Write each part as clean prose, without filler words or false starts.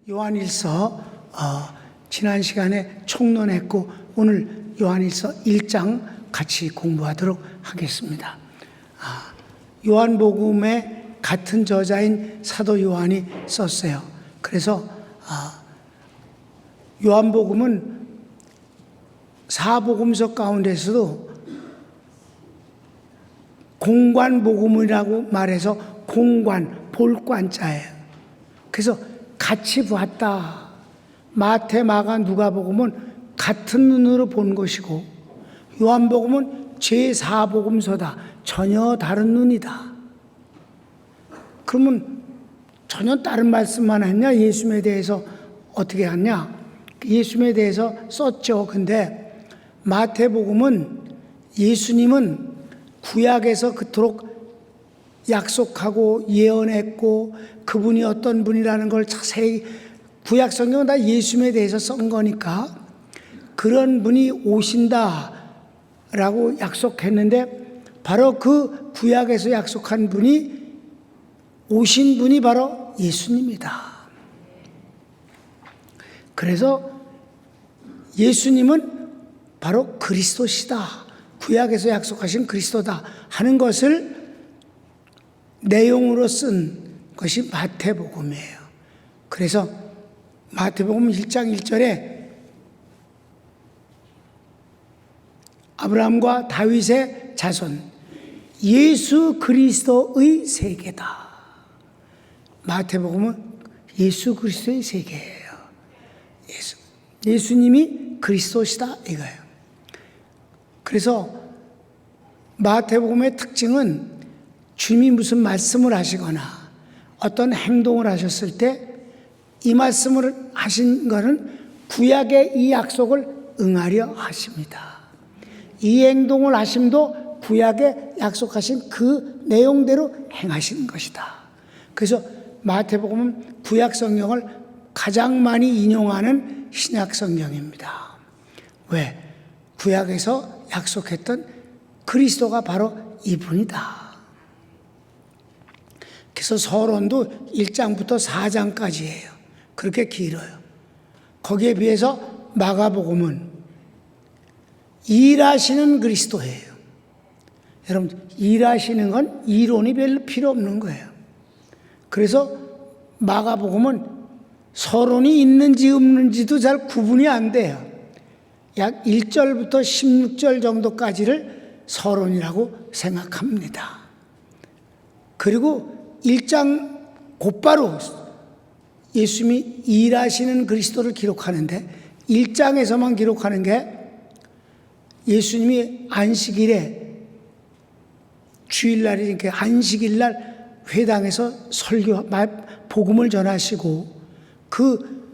요한일서 지난 시간에 총론했고 오늘 요한일서 1장 같이 공부하도록 하겠습니다. 요한복음의 같은 저자인 사도 요한이 썼어요. 그래서 요한복음은 사복음서 가운데서도 공관복음이라고 말해서 공관, 볼관자예요. 그래서 같이 보았다. 마태, 마가, 누가복음은 같은 눈으로 본 것이고 요한복음은 제4복음서다. 전혀 다른 눈이다. 그러면 전혀 다른 말씀만 했냐? 예수님에 대해서 어떻게 했냐? 예수님에 대해서 썼죠. 근데 마태복음은 예수님은 구약에서 그토록 약속하고 예언했고 그분이 어떤 분이라는 걸 자세히 구약 성경은 다 예수님에 대해서 쓴 거니까 그런 분이 오신다라고 약속했는데 바로 그 구약에서 약속한 분이 오신 분이 바로 예수님이다. 그래서 예수님은 바로 그리스도시다. 구약에서 약속하신 그리스도다 하는 것을 내용으로 쓴 것이 마태복음이에요. 그래서 마태복음 1장 1절에 아브라함과 다윗의 자손 예수 그리스도의 세계다. 마태복음은 예수 그리스도의 세계예요. 예수님이 그리스도시다 이거예요. 그래서 마태복음의 특징은 주님이 무슨 말씀을 하시거나 어떤 행동을 하셨을 때 이 말씀을 하신 것은 구약의 이 약속을 응하려 하십니다. 이 행동을 하심도 구약에 약속하신 그 내용대로 행하시는 것이다. 그래서 마태복음은 구약 성경을 가장 많이 인용하는 신약 성경입니다. 왜? 구약에서 약속했던 그리스도가 바로 이분이다. 그래서 서론도 1장부터 4장까지예요. 그렇게 길어요. 거기에 비해서 마가복음은 일하시는 그리스도예요. 여러분, 일하시는 건 이론이 별로 필요 없는 거예요. 그래서 마가복음은 서론이 있는지 없는지도 잘 구분이 안 돼요. 약 1절부터 16절 정도까지를 서론이라고 생각합니다. 그리고 1장 곧바로 예수님이 일하시는 그리스도를 기록하는데 1장에서만 기록하는 게 예수님이 안식일에 주일날이 이렇게 안식일날 회당에서 설교 복음을 전하시고 그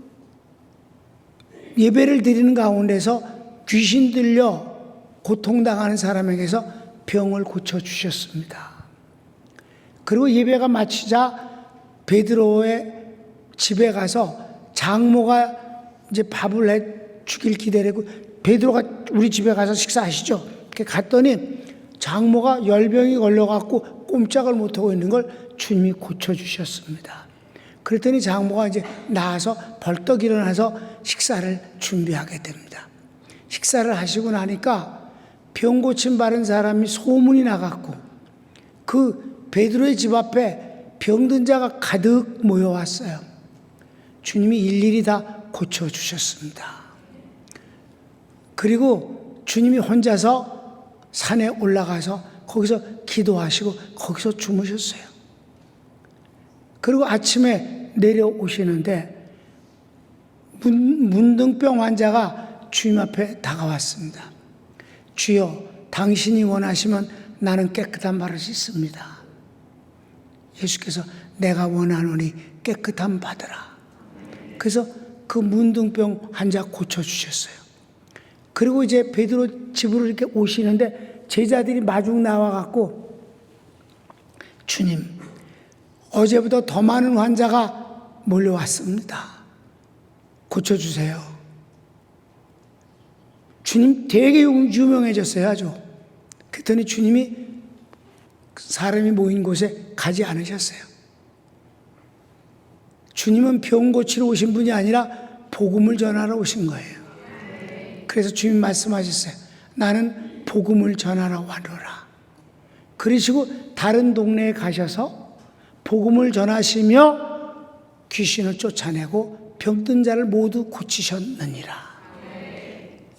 예배를 드리는 가운데서 귀신 들려 고통당하는 사람에게서 병을 고쳐주셨습니다. 그리고 예배가 마치자 베드로의 집에 가서 장모가 이제 밥을 해 주길 기다리고 베드로가 우리 집에 가서 식사하시죠. 이렇게 갔더니 장모가 열병이 걸려갖고 꼼짝을 못하고 있는 걸 주님이 고쳐주셨습니다. 그랬더니 장모가 이제 나와서 벌떡 일어나서 식사를 준비하게 됩니다. 식사를 하시고 나니까 병 고침 바른 사람이 소문이 나갔고 그 베드로의 집 앞에 병든 자가 가득 모여왔어요. 주님이 일일이 다 고쳐주셨습니다. 그리고 주님이 혼자서 산에 올라가서 거기서 기도하시고 거기서 주무셨어요. 그리고 아침에 내려오시는데 문둥병 환자가 주님 앞에 다가왔습니다. 주여, 당신이 원하시면 나는 깨끗한 발을 씻습니다. 예수께서 내가 원하노니 깨끗함 받으라. 그래서 그 문둥병 환자 고쳐주셨어요. 그리고 이제 베드로 집으로 이렇게 오시는데 제자들이 마중 나와갖고 주님, 어제보다 더 많은 환자가 몰려왔습니다. 고쳐주세요. 주님 되게 유명해졌어요, 아주. 그랬더니 주님이 사람이 모인 곳에 가지 않으셨어요. 주님은 병 고치러 오신 분이 아니라 복음을 전하러 오신 거예요. 그래서 주님 말씀하셨어요. 나는 복음을 전하러 왔노라. 그러시고 다른 동네에 가셔서 복음을 전하시며 귀신을 쫓아내고 병든 자를 모두 고치셨느니라.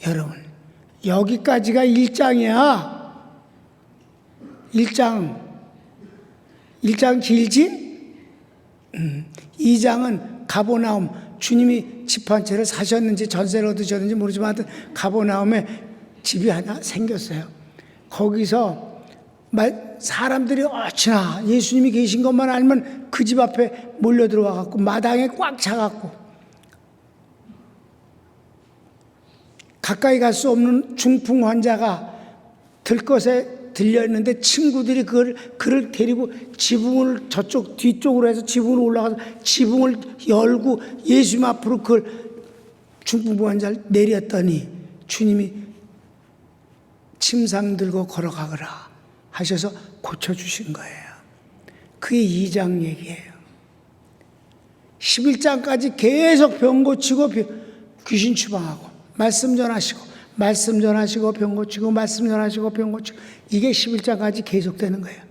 여러분, 여기까지가 1장이야. 1장 길지? 2장은 가버나움, 주님이 집 한 채를 사셨는지 전세를 얻으셨는지 모르지만 하여튼 가버나움에 집이 하나 생겼어요. 거기서 사람들이 어찌나 예수님이 계신 것만 알면 그 집 앞에 몰려 들어와 갖고 마당에 꽉 차 갖고 가까이 갈 수 없는 중풍 환자가 들것에 들려있는데 친구들이 그를 데리고 지붕을 저쪽 뒤쪽으로 해서 지붕으로 올라가서 지붕을 열고 예수님 앞으로 그걸 중풍 환자를 내렸더니 주님이 침상 들고 걸어가거라 하셔서 고쳐주신 거예요. 그게 2장 얘기예요. 11장까지 계속 병 고치고 귀신 추방하고 말씀 전하시고 말씀 전하시고 병 고치고 말씀 전하시고 병 고치고 이게 11장까지 계속되는 거예요.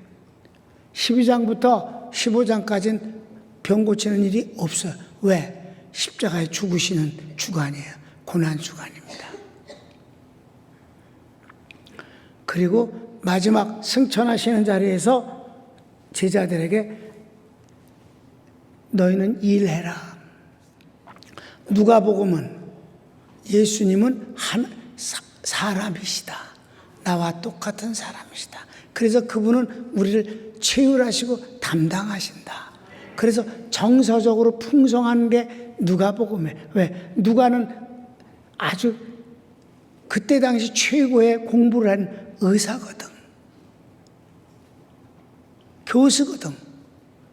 12장부터 15장까지는 병 고치는 일이 없어요. 왜? 십자가에 죽으시는 주간이에요. 고난 주간입니다. 그리고 마지막 승천하시는 자리에서 제자들에게 너희는 일해라. 누가복음은 예수님은 사람이시다. 나와 똑같은 사람이시다. 그래서 그분은 우리를 채울하시고 담당하신다. 그래서 정서적으로 풍성한 게 누가복음이에요. 왜? 누가는 아주 그때 당시 최고의 공부를 한 의사거든. 교수거든.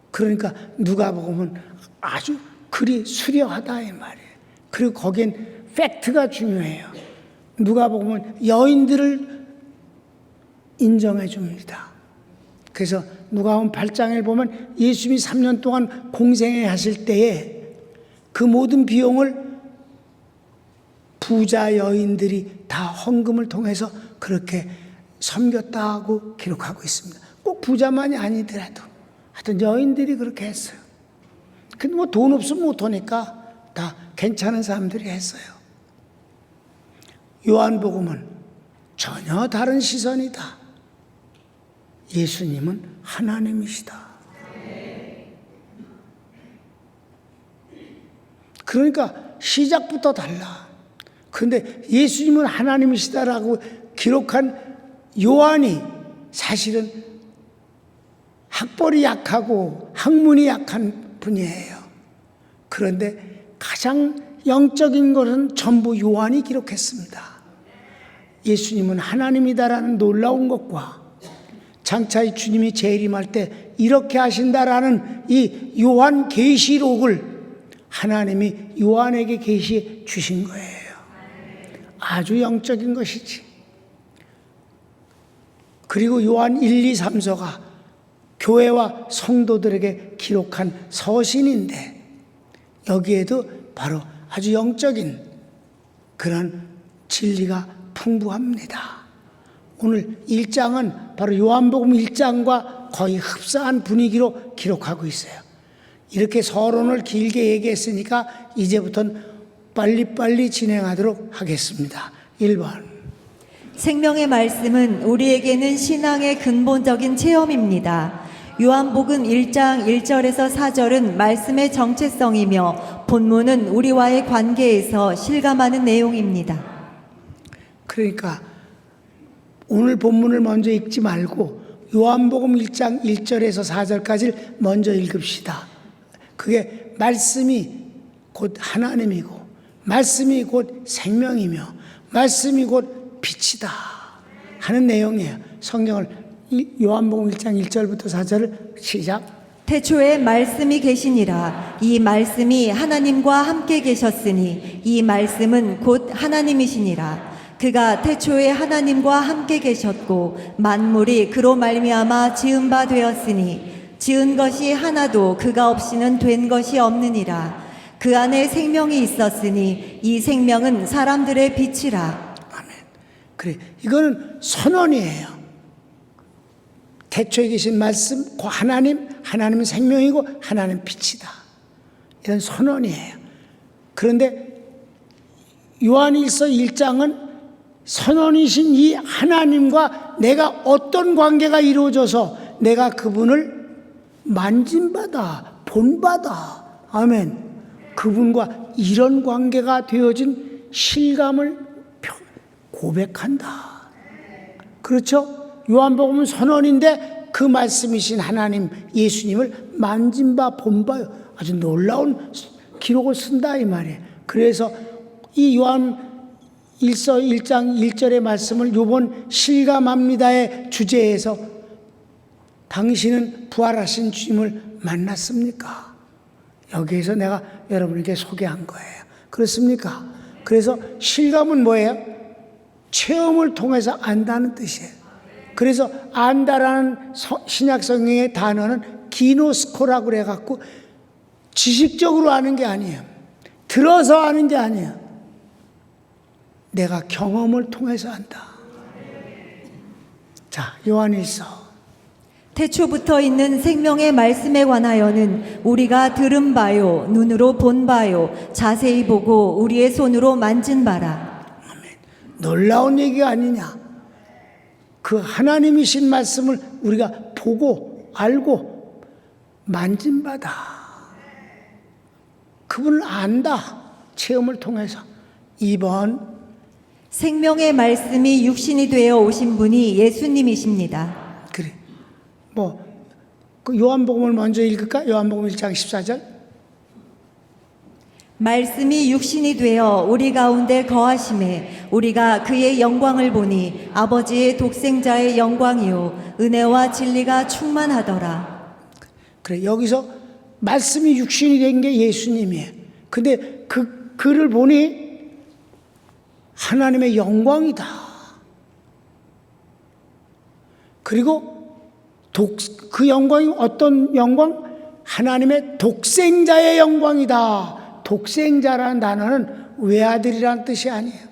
그러니까 누가복음은 아주 글이 수려하다 이 말이에요. 그리고 거긴 팩트가 중요해요. 누가복음은 여인들을 인정해 줍니다. 그래서 누가복음 8장에 보면 예수님이 3년 동안 공생애 하실 때에 그 모든 비용을 부자 여인들이 다 헌금을 통해서 그렇게 섬겼다고 기록하고 있습니다. 꼭 부자만이 아니더라도 하여튼 여인들이 그렇게 했어요. 근데 뭐 돈 없으면 못하니까 다 괜찮은 사람들이 했어요. 요한복음은 전혀 다른 시선이다. 예수님은 하나님이시다. 그러니까 시작부터 달라. 그런데 예수님은 하나님이시다라고 기록한 요한이 사실은 학벌이 약하고 학문이 약한 분이에요. 그런데 가장 영적인 것은 전부 요한이 기록했습니다. 예수님은 하나님이다라는 놀라운 것과 장차 이 주님이 재림할 때 이렇게 하신다라는 이 요한 계시록을 하나님이 요한에게 계시해 주신 거예요. 아주 영적인 것이지. 그리고 요한 1, 2, 3서가 교회와 성도들에게 기록한 서신인데 여기에도 바로 아주 영적인 그런 진리가 풍부합니다. 오늘 1장은 바로 요한복음 1장과 거의 흡사한 분위기로 기록하고 있어요. 이렇게 서론을 길게 얘기했으니까 이제부터는 빨리빨리 진행하도록 하겠습니다. 1번. 생명의 말씀은 우리에게는 신앙의 근본적인 체험입니다. 요한복음 1장 1절에서 4절은 말씀의 정체성이며 본문은 우리와의 관계에서 실감하는 내용입니다. 그러니까 오늘 본문을 먼저 읽지 말고 요한복음 1장 1절에서 4절까지를 먼저 읽읍시다. 그게 말씀이 곧 하나님이고 말씀이 곧 생명이며 말씀이 곧 빛이다 하는 내용이에요. 성경을 요한복음 1장 1절부터 4절을 시작. 태초에 말씀이 계시니라. 이 말씀이 하나님과 함께 계셨으니 이 말씀은 곧 하나님이시니라. 그가 태초에 하나님과 함께 계셨고 만물이 그로 말미암아 지은 바 되었으니 지은 것이 하나도 그가 없이는 된 것이 없느니라. 그 안에 생명이 있었으니 이 생명은 사람들의 빛이라. 아멘. 그래, 이거는 선언이에요. 태초에 계신 말씀, 그 하나님은 생명이고 하나님은 빛이다. 이런 선언이에요. 그런데 요한일서 1장은 선언이신 이 하나님과 내가 어떤 관계가 이루어져서 내가 그분을 만진바다, 본바다, 아멘. 그분과 이런 관계가 되어진 실감을 고백한다. 그렇죠? 요한복음은 선언인데 그 말씀이신 하나님 예수님을 만진 바, 본 바, 아주 놀라운 기록을 쓴다 이 말이에요. 그래서 이 요한 1장 1절의 말씀을 요번 실감합니다의 주제에서 당신은 부활하신 주님을 만났습니까? 여기에서 내가 여러분에게 소개한 거예요. 그렇습니까? 그래서 실감은 뭐예요? 체험을 통해서 안다는 뜻이에요. 그래서 안다라는 신약성경의 단어는 기노스코라고 그래갖고 지식적으로 아는 게 아니에요. 들어서 아는 게 아니에요. 내가 경험을 통해서 안다. 자, 요한일서. 태초부터 있는 생명의 말씀에 관하여는 우리가 들은 바요, 눈으로 본 바요, 자세히 보고 우리의 손으로 만진 바라. 아멘. 놀라운 얘기가 아니냐. 그 하나님이신 말씀을 우리가 보고 알고 만진 바다. 그분을 안다. 체험을 통해서. 2번. 생명의 말씀이 육신이 되어 오신 분이 예수님이십니다. 그래. 그 요한복음을 먼저 읽을까? 요한복음 1장 14절. 말씀이 육신이 되어 우리 가운데 거하심에 우리가 그의 영광을 보니 아버지의 독생자의 영광이요 은혜와 진리가 충만하더라. 그래, 여기서 말씀이 육신이 된 게 예수님이에요. 근데 그를 보니 하나님의 영광이다. 그리고 그 영광이 어떤 영광? 하나님의 독생자의 영광이다. 독생자라는 단어는 외아들이라는 뜻이 아니에요.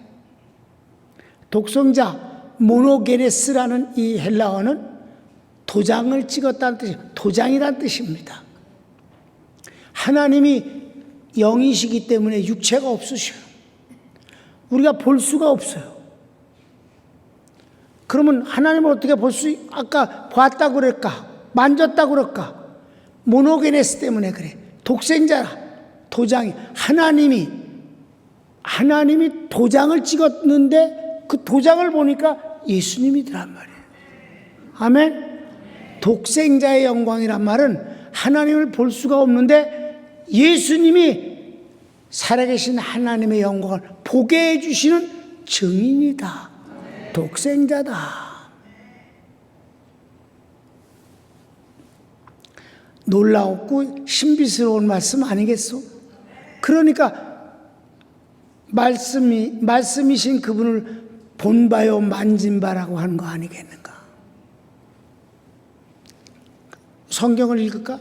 독생자, 모노게네스라는 이 헬라어는 도장을 찍었다는 뜻이에요. 도장이라는 뜻입니다. 하나님이 영이시기 때문에 육체가 없으셔요. 우리가 볼 수가 없어요. 그러면 하나님을 어떻게 볼 아까 봤다고 그럴까? 만졌다고 그럴까? 모노게네스 때문에 그래. 독생자라. 도장이. 하나님이 도장을 찍었는데 그 도장을 보니까 예수님이더란 말이에요. 아멘? 독생자의 영광이란 말은 하나님을 볼 수가 없는데 예수님이 살아계신 하나님의 영광을 보게 해주시는 증인이다. 독생자다. 놀라웠고 신비스러운 말씀 아니겠소? 그러니까 말씀이신 그분을 본바요 만진 바라고 하는 거 아니겠는가? 성경을 읽을까?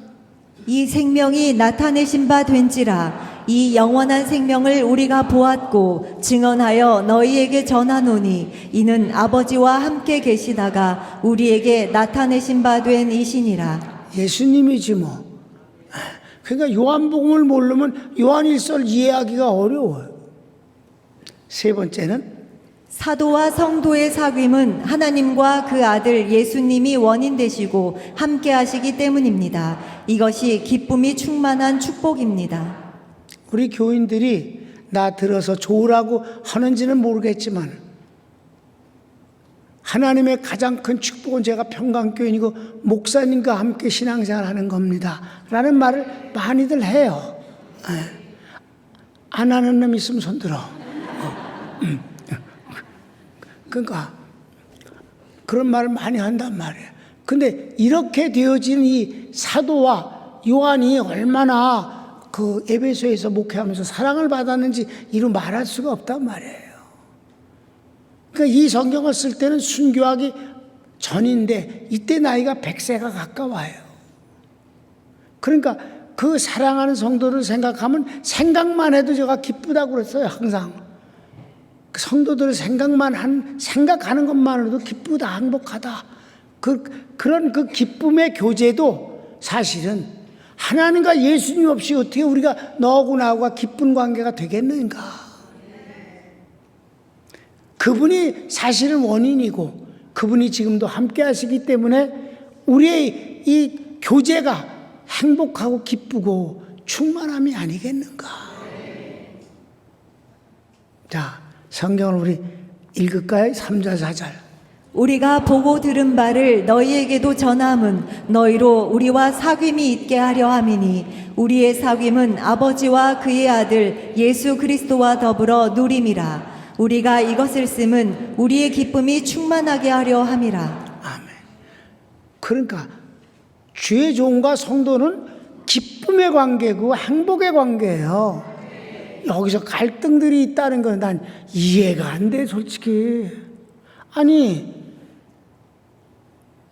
이 생명이 나타내신 바 된지라 이 영원한 생명을 우리가 보았고 증언하여 너희에게 전하노니 이는 아버지와 함께 계시다가 우리에게 나타내신 바 된 이시니라. 예수님이지 뭐. 그러니까 요한복음을 모르면 요한일서를 이해하기가 어려워요. 세 번째는 사도와 성도의 사귐은 하나님과 그 아들 예수님이 원인 되시고 함께 하시기 때문입니다. 이것이 기쁨이 충만한 축복입니다. 우리 교인들이 나 들어서 좋으라고 하는지는 모르겠지만 하나님의 가장 큰 축복은 제가 평강교인이고 목사님과 함께 신앙생활하는 겁니다 라는 말을 많이들 해요. 안 하는 놈 있으면 손들어. 그러니까 그런 말을 많이 한단 말이에요. 근데 이렇게 되어진 이 사도와 요한이 얼마나 그 에베소에서 목회하면서 사랑을 받았는지 이루 말할 수가 없단 말이에요. 그러니까 이 성경을 쓸 때는 순교하기 전인데 이때 나이가 100세가 가까워요. 그러니까 그 사랑하는 성도를 생각하면 생각만 해도 제가 기쁘다고 그랬어요. 항상 그 성도들을 생각하는 것만으로도 기쁘다, 행복하다. 그런 그 기쁨의 교제도 사실은 하나님과 예수님 없이 어떻게 우리가 너하고 나하고 기쁜 관계가 되겠는가? 그분이 사실은 원인이고 그분이 지금도 함께 하시기 때문에 우리의 이 교제가 행복하고 기쁘고 충만함이 아니겠는가? 자, 성경을 우리 읽을까요? 3절, 4절. 우리가 보고 들은 바를 너희에게도 전함은 너희로 우리와 사귐이 있게 하려 함이니 우리의 사귐은 아버지와 그의 아들 예수 그리스도와 더불어 누림이라. 우리가 이것을 쓰면 우리의 기쁨이 충만하게 하려 함이라. 아멘. 그러니까 주의 종과 성도는 기쁨의 관계고 행복의 관계예요. 여기서 갈등들이 있다는 건 난 이해가 안 돼, 솔직히. 아니,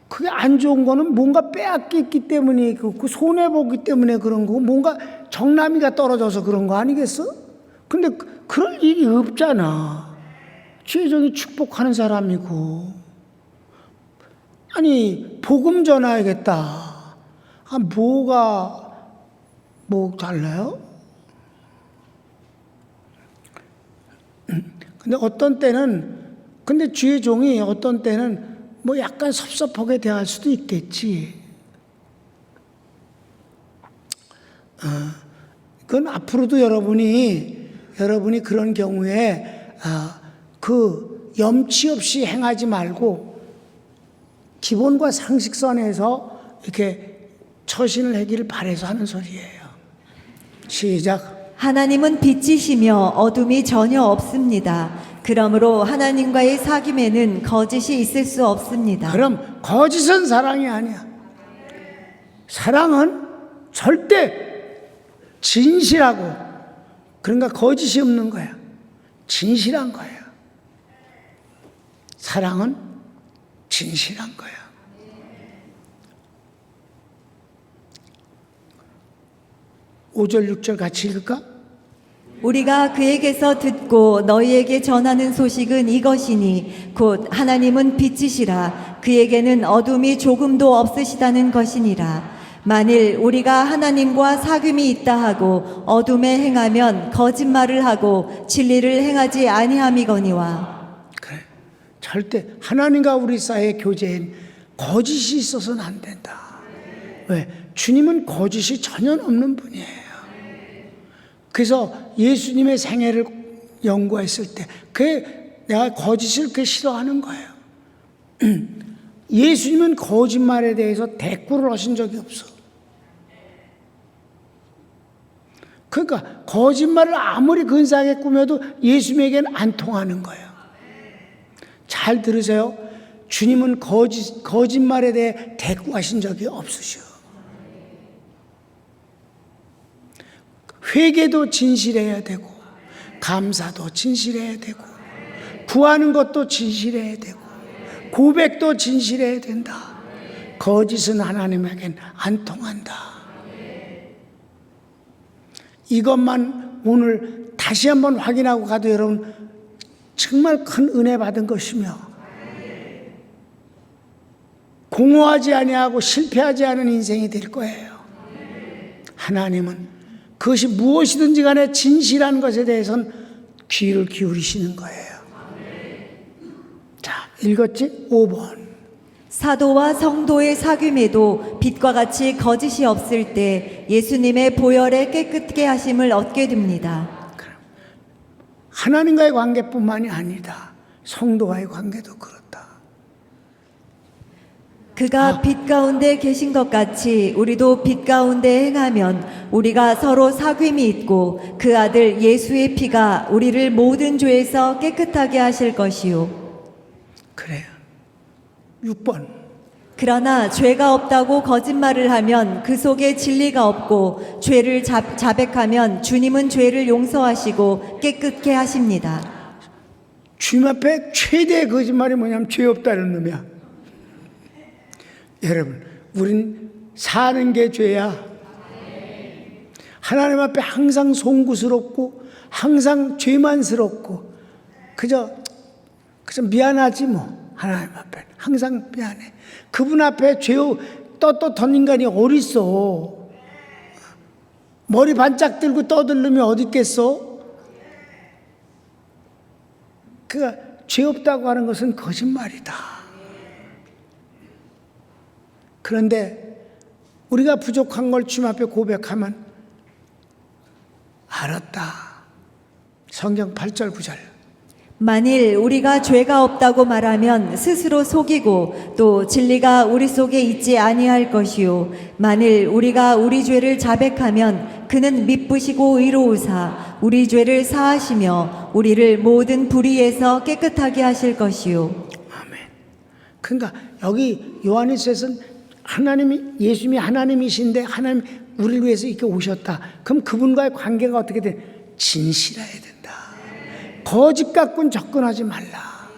그게 안 좋은 거는 뭔가 빼앗겼기 때문에, 그 손해보기 때문에 그런 거고, 뭔가 정남이가 떨어져서 그런 거 아니겠어? 근데 그럴 일이 없잖아. 주의 종이 축복하는 사람이고. 아니, 복음 전해야겠다. 아, 뭐 달라요? 근데 주의 종이 어떤 때는 뭐 약간 섭섭하게 대할 수도 있겠지. 그건 앞으로도 여러분이 그런 경우에 그 염치 없이 행하지 말고 기본과 상식선에서 이렇게 처신을 하기를 바라서 하는 소리예요. 시작. 하나님은 빛이시며 어둠이 전혀 없습니다. 그러므로 하나님과의 사귐에는 거짓이 있을 수 없습니다. 그럼 거짓은 사랑이 아니야. 사랑은 절대 진실하고, 그러니까 거짓이 없는 거야. 진실한 거야. 사랑은 진실한 거야. 오 절 6절 같이 읽을까? 우리가 그에게서 듣고 너희에게 전하는 소식은 이것이니 곧 하나님은 빛이시라. 그에게는 어둠이 조금도 없으시다는 것이니라. 만일 우리가 하나님과 사귐이 있다 하고 어둠에 행하면 거짓말을 하고 진리를 행하지 아니함이거니와. 그래. 절대 하나님과 우리 사이의 교제엔 거짓이 있어서는 안 된다. 왜? 주님은 거짓이 전혀 없는 분이에요. 그래서 예수님의 생애를 연구했을 때 내가 거짓을 그렇게 싫어하는 거예요. 예수님은 거짓말에 대해서 대꾸를 하신 적이 없어. 그러니까 거짓말을 아무리 근사하게 꾸며도 예수님에게는 안 통하는 거예요. 잘 들으세요. 주님은 거짓말에 대해 대꾸하신 적이 없으셔. 회개도 진실해야 되고, 감사도 진실해야 되고, 구하는 것도 진실해야 되고, 고백도 진실해야 된다. 거짓은 하나님에겐 안 통한다. 이것만 오늘 다시 한번 확인하고 가도 여러분 정말 큰 은혜 받은 것이며, 공허하지 아니하고 실패하지 않은 인생이 될 거예요. 하나님은 그것이 무엇이든지 간에 진실한 것에 대해서는 귀를 기울이시는 거예요. 자, 읽었지? 5번. 사도와 성도의 사귐에도 빛과 같이 거짓이 없을 때 예수님의 보혈의 깨끗게 하심을 얻게 됩니다. 하나님과의 관계뿐만이 아니다. 성도와의 관계도 그렇다. 그가 빛 가운데 계신 것 같이 우리도 빛 가운데 행하면 우리가 서로 사귐이 있고 그 아들 예수의 피가 우리를 모든 죄에서 깨끗하게 하실 것이요. 그래요. 6번. 그러나 죄가 없다고 거짓말을 하면 그 속에 진리가 없고 죄를 자백하면 주님은 죄를 용서하시고 깨끗게 하십니다. 주님 앞에 최대의 거짓말이 뭐냐면 죄 없다는 놈이야. 여러분, 우린 사는 게 죄야. 하나님 앞에 항상 송구스럽고 항상 죄만스럽고 그저 미안하지 뭐. 하나님 앞에 항상 미안해. 그분 앞에 떳떳한 인간이 어딨어. 머리 반짝 들고 떠들르면 어디 있겠어. 그가 죄 없다고 하는 것은 거짓말이다. 그런데 우리가 부족한 걸 주님 앞에 고백하면 알았다. 성경 8절 9절. 만일 우리가 죄가 없다고 말하면 스스로 속이고 또 진리가 우리 속에 있지 아니할 것이요 만일 우리가 우리 죄를 자백하면 그는 미쁘시고 의로우사 우리 죄를 사하시며 우리를 모든 불의에서 깨끗하게 하실 것이요. 아멘. 그러니까 여기 요한일서에서는 예수님이 하나님이신데 하나님 우리를 위해서 이렇게 오셨다. 그럼 그분과의 관계가 어떻게 돼? 진실해야 된다. 거짓 갖고는 접근하지 말라.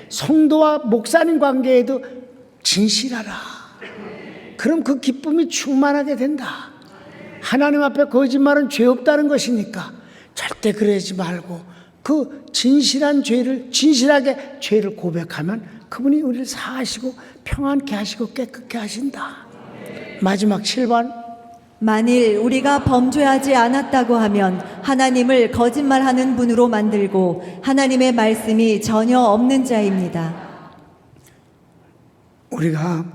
성도와 목사님 관계에도 진실하라. 그럼 그 기쁨이 충만하게 된다. 하나님 앞에 거짓말은 죄 없다는 것이니까 절대 그러지 말고 그 진실하게 죄를 고백하면 그분이 우리를 사하시고 평안케 하시고 깨끗게 하신다. 마지막 7번. 만일 우리가 범죄하지 않았다고 하면 하나님을 거짓말하는 분으로 만들고 하나님의 말씀이 전혀 없는 자입니다. 우리가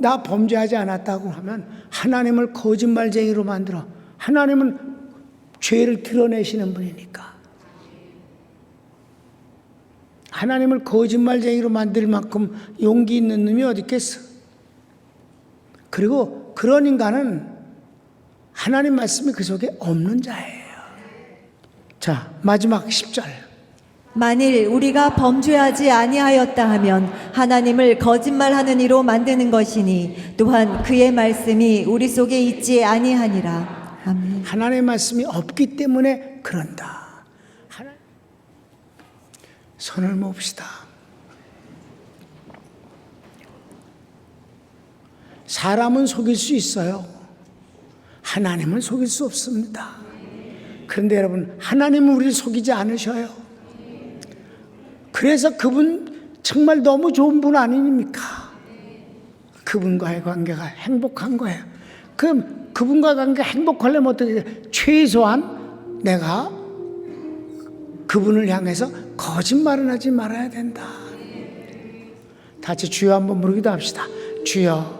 나 범죄하지 않았다고 하면 하나님을 거짓말쟁이로 만들어. 하나님은 죄를 드러내시는 분이니까. 하나님을 거짓말쟁이로 만들 만큼 용기 있는 놈이 어디 있겠어. 그리고 그런 인간은 하나님 말씀이 그 속에 없는 자예요. 자, 마지막 10절. 만일 우리가 범죄하지 아니하였다 하면 하나님을 거짓말하는 이로 만드는 것이니 또한 그의 말씀이 우리 속에 있지 아니하니라. 아멘. 하나님의 말씀이 없기 때문에 그런다. 손을 모읍시다. 사람은 속일 수 있어요. 하나님은 속일 수 없습니다. 그런데 여러분, 하나님은 우리를 속이지 않으셔요. 그래서 그분 정말 너무 좋은 분 아닙니까? 그분과의 관계가 행복한 거예요. 그럼 그분과 관계 행복하려면 어떻게 돼? 최소한 내가 그분을 향해서 거짓말은 하지 말아야 된다. 같이 주여 한번 부르기도 합시다. 주여